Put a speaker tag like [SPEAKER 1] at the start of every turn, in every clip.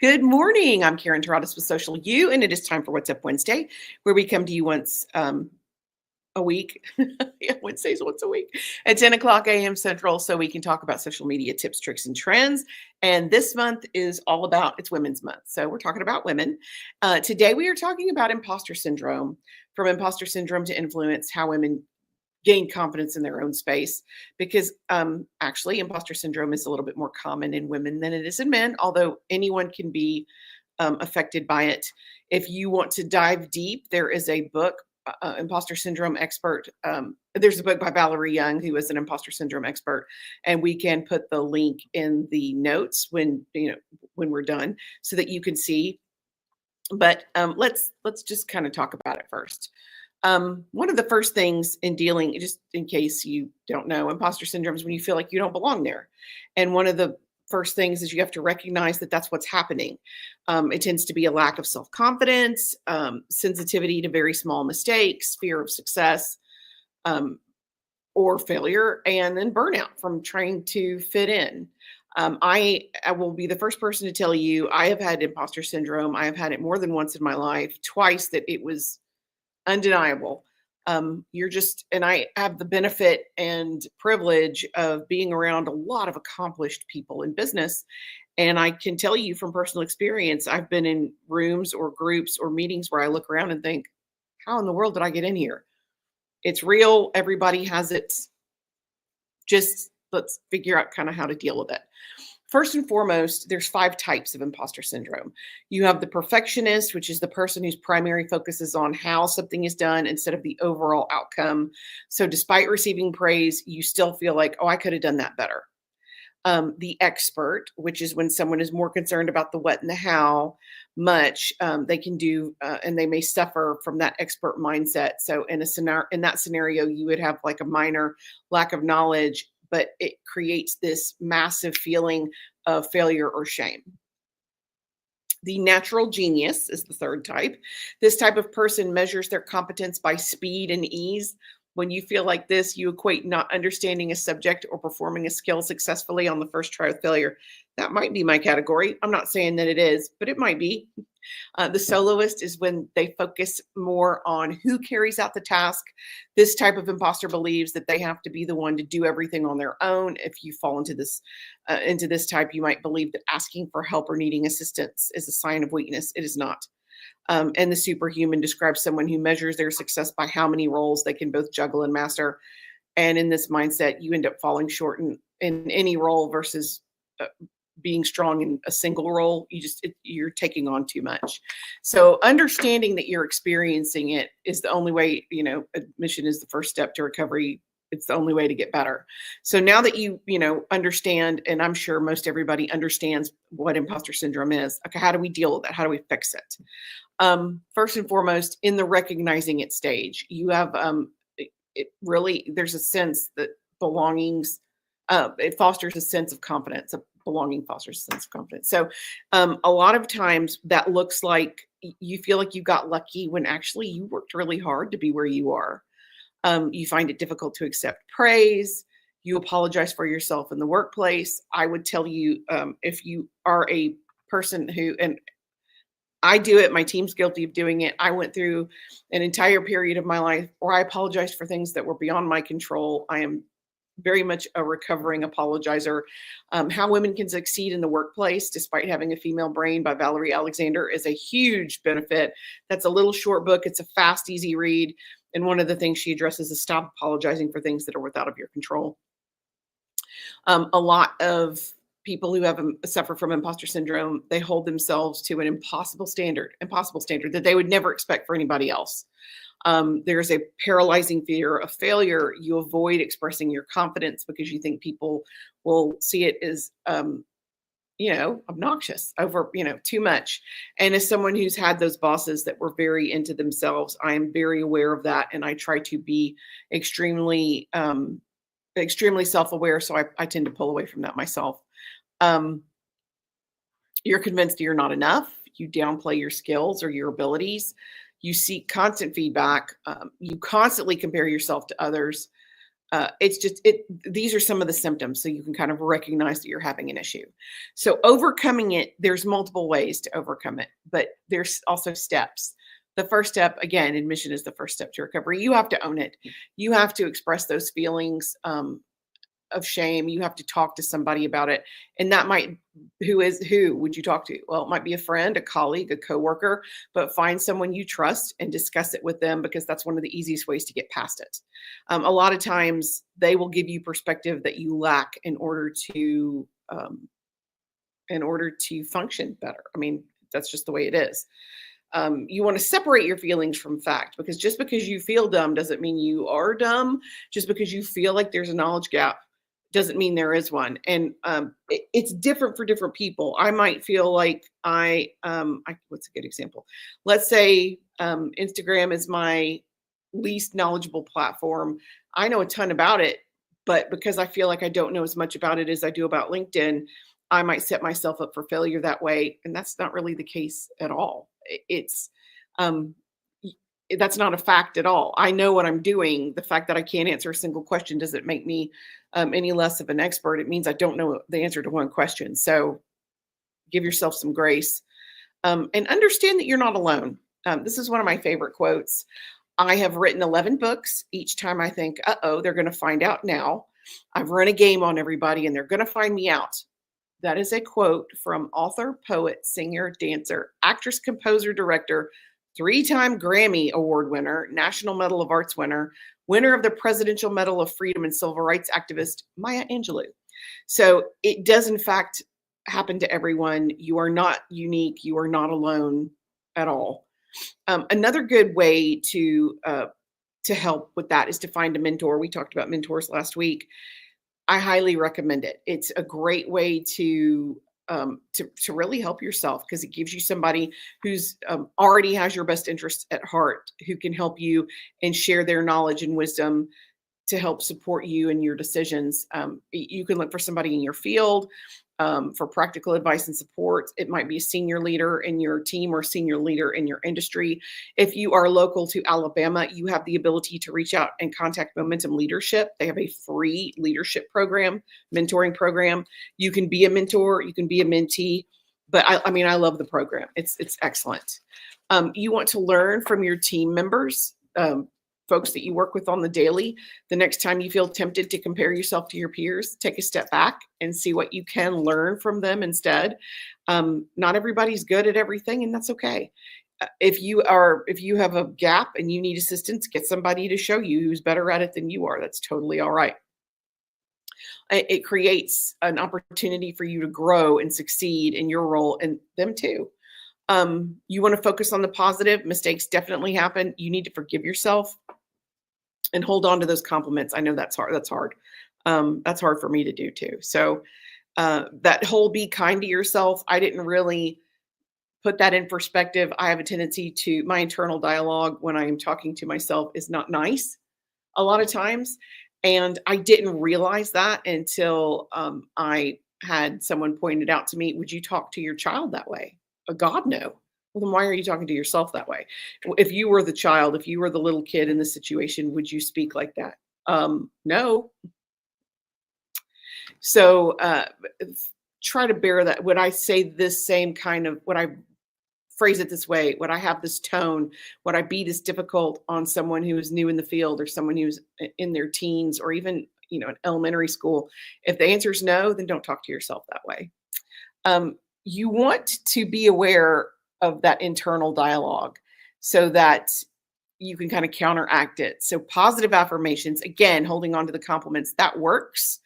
[SPEAKER 1] Good morning. I'm Karen Taradas with Social U, and it is time for What's Up Wednesday, where we come to you once a week. Yeah, Wednesdays once a week at 10 o'clock a.m. Central, so we can talk about social media tips, tricks, and trends. And this month is all about it's Women's Month, so we're talking about women. Today, we are talking about imposter syndrome, from imposter syndrome to influence, how women gain confidence in their own space, because actually imposter syndrome is a little bit more common in women than it is in men, although anyone can be affected by it. If you want to dive deep, there is a book, Imposter Syndrome Expert. There's a book by Valerie Young, who is an imposter syndrome expert, and we can put the link in the notes when we're done, so that you can see. But let's just kind of talk about it first. One of the first things in dealing, just in case you don't know, imposter syndrome is when you feel like you don't belong there. And one of the first things is you have to recognize that that's what's happening. It tends to be a lack of self-confidence, sensitivity to very small mistakes, fear of success or failure, and then burnout from trying to fit in. I will be the first person to tell you I have had imposter syndrome. I have had it more than once in my life, twice that it was undeniable. And I have the benefit and privilege of being around a lot of accomplished people in business. And I can tell you from personal experience, I've been in rooms or groups or meetings where I look around and think, how in the world did I get in here? It's real. Everybody has it. Just let's figure out kind of how to deal with it. First and foremost, there's 5 types of imposter syndrome. You have the perfectionist, which is the person whose primary focus is on how something is done instead of the overall outcome. So despite receiving praise, you still feel like, oh, I could have done that better. The expert, which is when someone is more concerned about the what and the how much they can do, and they may suffer from that expert mindset. So in that scenario, you would have like a minor lack of knowledge, but it creates this massive feeling of failure or shame. The natural genius is the third type. This type of person measures their competence by speed and ease. When you feel like this, you equate not understanding a subject or performing a skill successfully on the first try with failure. That might be my category. I'm not saying that it is, but it might be. The soloist is when they focus more on who carries out the task. This type of imposter believes that they have to be the one to do everything on their own. If you fall into this type, you might believe that asking for help or needing assistance is a sign of weakness. It is not. And the superhuman describes someone who measures their success by how many roles they can both juggle and master. And in this mindset, you end up falling short in any role versus being strong in a single role. You're taking on too much. So understanding that you're experiencing it is the only way. Admission is the first step to recovery. It's the only way to get better. So now that you understand, and I'm sure most everybody understands what imposter syndrome is, okay, how do we deal with that? How do we fix it? First and foremost, in the recognizing it stage, you have there's a sense that it fosters a sense of confidence. Belonging fosters a sense of confidence. So a lot of times that looks like you feel like you got lucky when actually you worked really hard to be where you are. You find it difficult to accept praise. You apologize for yourself in the workplace. I would tell you, if you are a person and I do it, my team's guilty of doing it. I went through an entire period of my life where I apologized for things that were beyond my control. I am very much a recovering apologizer. How Women Can Succeed in the Workplace Despite Having a Female Brain by Valerie Alexander is a huge benefit. That's a little short book. It's a fast, easy read. And one of the things she addresses is stop apologizing for things that are out of your control. A lot of people who suffer from imposter syndrome, they hold themselves to an impossible standard that they would never expect for anybody else. There's a paralyzing fear of failure. You avoid expressing your confidence because you think people will see it as, obnoxious, over, too much. And as someone who's had those bosses that were very into themselves, I am very aware of that. And I try to be extremely self-aware. So I tend to pull away from that myself. You're convinced you're not enough. You downplay your skills or your abilities. You seek constant feedback. You constantly compare yourself to others. It's just these are some of the symptoms, so you can kind of recognize that you're having an issue. So overcoming it, there's multiple ways to overcome it, but there's also steps. The first step, again, admission is the first step to recovery. You have to own it. You have to express those feelings of shame. You have to talk to somebody about it. And that might, who would you talk to? Well, it might be a friend, a colleague, a coworker, but find someone you trust and discuss it with them, because that's one of the easiest ways to get past it. A lot of times they will give you perspective that you lack in order to function better. I mean, that's just the way it is. You want to separate your feelings from fact, because just because you feel dumb doesn't mean you are dumb. Just because you feel like there's a knowledge gap doesn't mean there is one. And it's different for different people. I might feel like what's a good example? Let's say Instagram is my least knowledgeable platform. I know a ton about it, but because I feel like I don't know as much about it as I do about LinkedIn, I might set myself up for failure that way. And that's not really the case at all. It's that's not a fact at all. I know what I'm doing. The fact that I can't answer a single question doesn't make me any less of an expert. It means I don't know the answer to one question. So give yourself some grace and understand that you're not alone. This is one of my favorite quotes. I have written 11 books. Each time I think, uh-oh, they're going to find out now. I've run a game on everybody and they're going to find me out. That is a quote from author, poet, singer, dancer, actress, composer, director, 3-time Grammy Award winner, National Medal of Arts winner, winner of the Presidential Medal of Freedom and Civil Rights activist, Maya Angelou. So it does, in fact, happen to everyone. You are not unique. You are not alone at all. Another good way to help with that is to find a mentor. We talked about mentors last week. I highly recommend it. It's a great way to really help yourself, because it gives you somebody who's already has your best interests at heart, who can help you and share their knowledge and wisdom to help support you in your decisions. You can look for somebody in your field for practical advice and support. It might be a senior leader in your team or senior leader in your industry. If you are local to Alabama, you have the ability to reach out and contact Momentum Leadership. They have a free leadership program, mentoring program. You can be a mentor, you can be a mentee, but I love the program. It's excellent. You want to learn from your team members, folks that you work with on the daily. The next time you feel tempted to compare yourself to your peers, take a step back and see what you can learn from them instead. Not everybody's good at everything, and that's okay. If you have a gap and you need assistance, get somebody to show you who's better at it than you are. That's totally all right. It creates an opportunity for you to grow and succeed in your role, and them too. You want to focus on the positive. Mistakes definitely happen. You need to forgive yourself and hold on to those compliments. I know that's hard. That's hard. That's hard for me to do too. So that whole be kind to yourself, I didn't really put that in perspective. I have a tendency to, my internal dialogue when I'm talking to myself is not nice a lot of times. And I didn't realize that until I had someone point it out to me. Would you talk to your child that way? God, no. Well, then why are you talking to yourself that way? If you were the child, if you were the little kid in the situation, would you speak like that? No. So try to bear that. Would I say this same kind of, would I phrase it this way? Would I have this tone? Would I be this difficult on someone who is new in the field, or someone who's in their teens, or even, in elementary school? If the answer is no, then don't talk to yourself that way. You want to be aware of that internal dialogue so that you can kind of counteract it. So positive affirmations, again, holding on to the compliments, that works.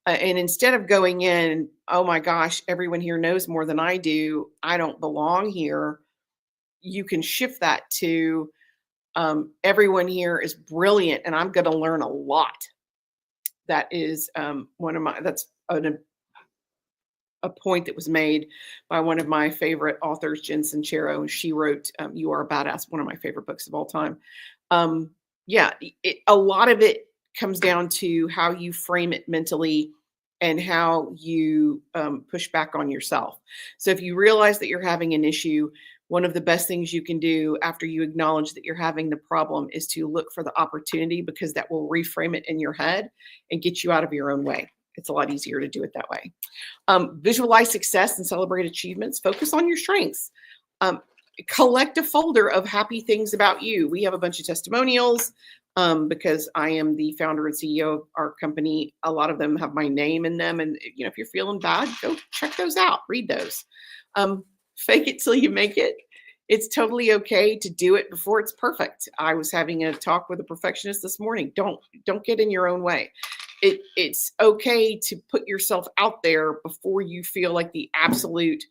[SPEAKER 1] And instead of going in, oh my gosh, everyone here knows more than I do, I don't belong here, you can shift that to everyone here is brilliant and I'm going to learn a lot. That is that's a point that was made by one of my favorite authors, Jen Sincero, and she wrote You Are a Badass, one of my favorite books of all time. A lot of it comes down to how you frame it mentally and how you push back on yourself. So if you realize that you're having an issue, one of the best things you can do after you acknowledge that you're having the problem is to look for the opportunity, because that will reframe it in your head and get you out of your own way. It's a lot easier to do it that way. Visualize success and celebrate achievements. Focus on your strengths. Collect a folder of happy things about you. We have a bunch of testimonials because I am the founder and CEO of our company. A lot of them have my name in them. And if you're feeling bad, go check those out. Read those. Fake it till you make it. It's totally okay to do it before it's perfect. I was having a talk with a perfectionist this morning. Don't get in your own way. It's okay to put yourself out there before you feel like the absolute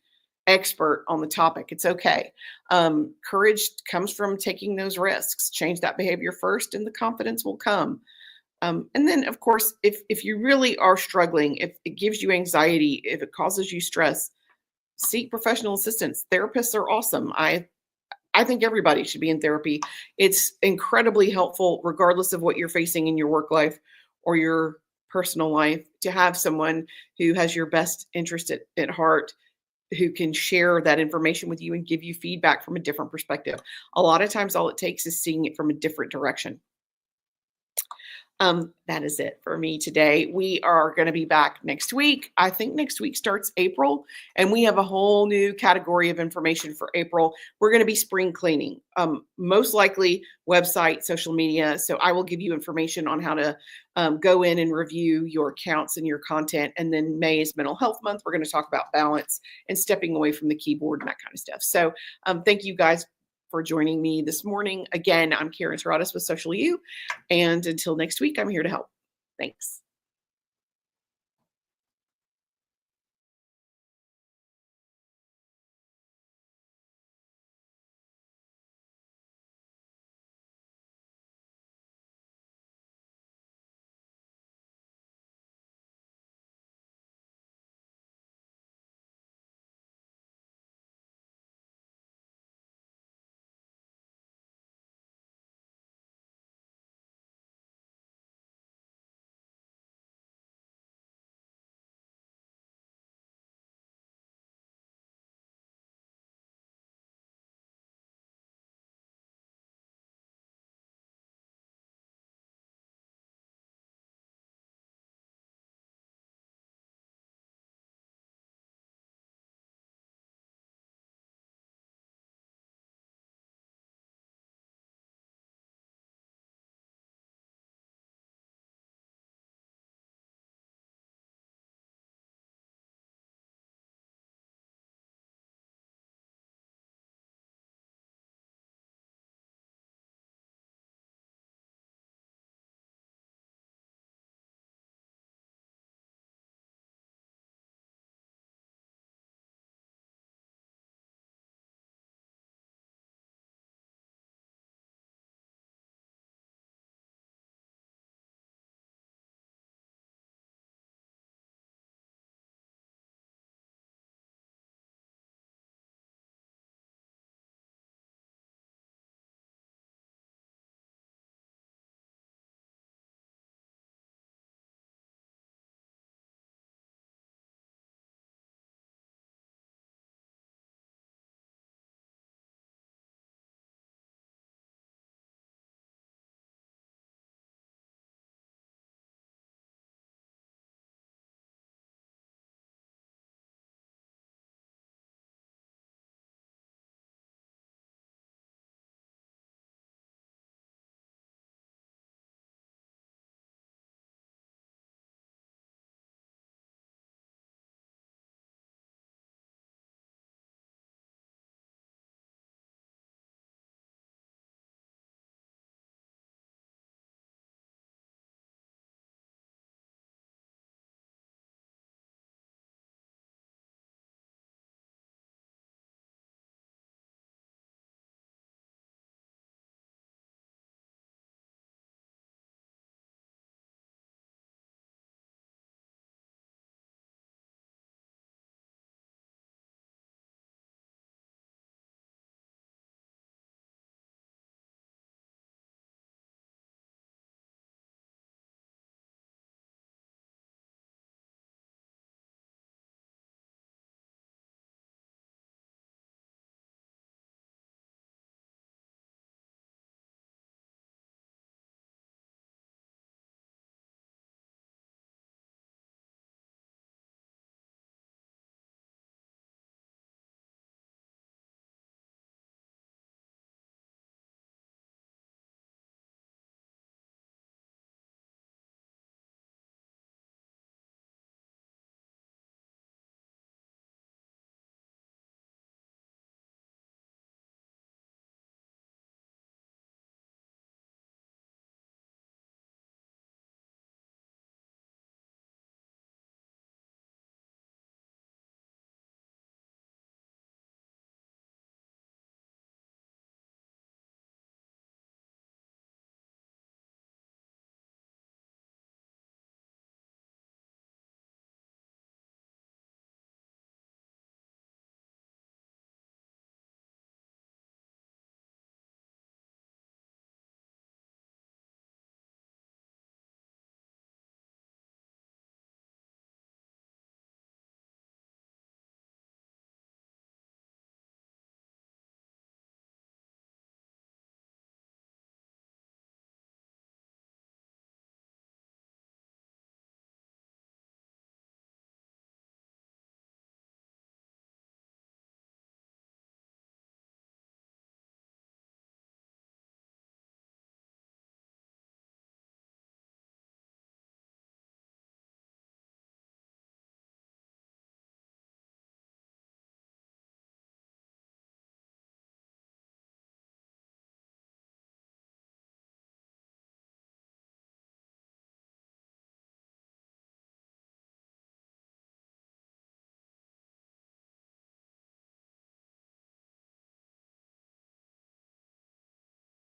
[SPEAKER 1] expert on the topic. It's okay. Courage comes from taking those risks. Change that behavior first, and the confidence will come. And then, of course, if you really are struggling, if it gives you anxiety, if it causes you stress, seek professional assistance. Therapists are awesome. I think everybody should be in therapy. It's incredibly helpful, regardless of what you're facing in your work life or your personal life, to have someone who has your best interest at heart, who can share that information with you and give you feedback from a different perspective. A lot of times, all it takes is seeing it from a different direction. That is it for me today. We are going to be back next week. I think next week starts April, and we have a whole new category of information for April. We're going to be spring cleaning, most likely website, social media. So I will give you information on how to go in and review your accounts and your content. And then May is Mental Health Month. We're going to talk about balance and stepping away from the keyboard and that kind of stuff. So thank you guys for joining me this morning. Again, I'm Karen Taradas with Social You. And until next week, I'm here to help. Thanks.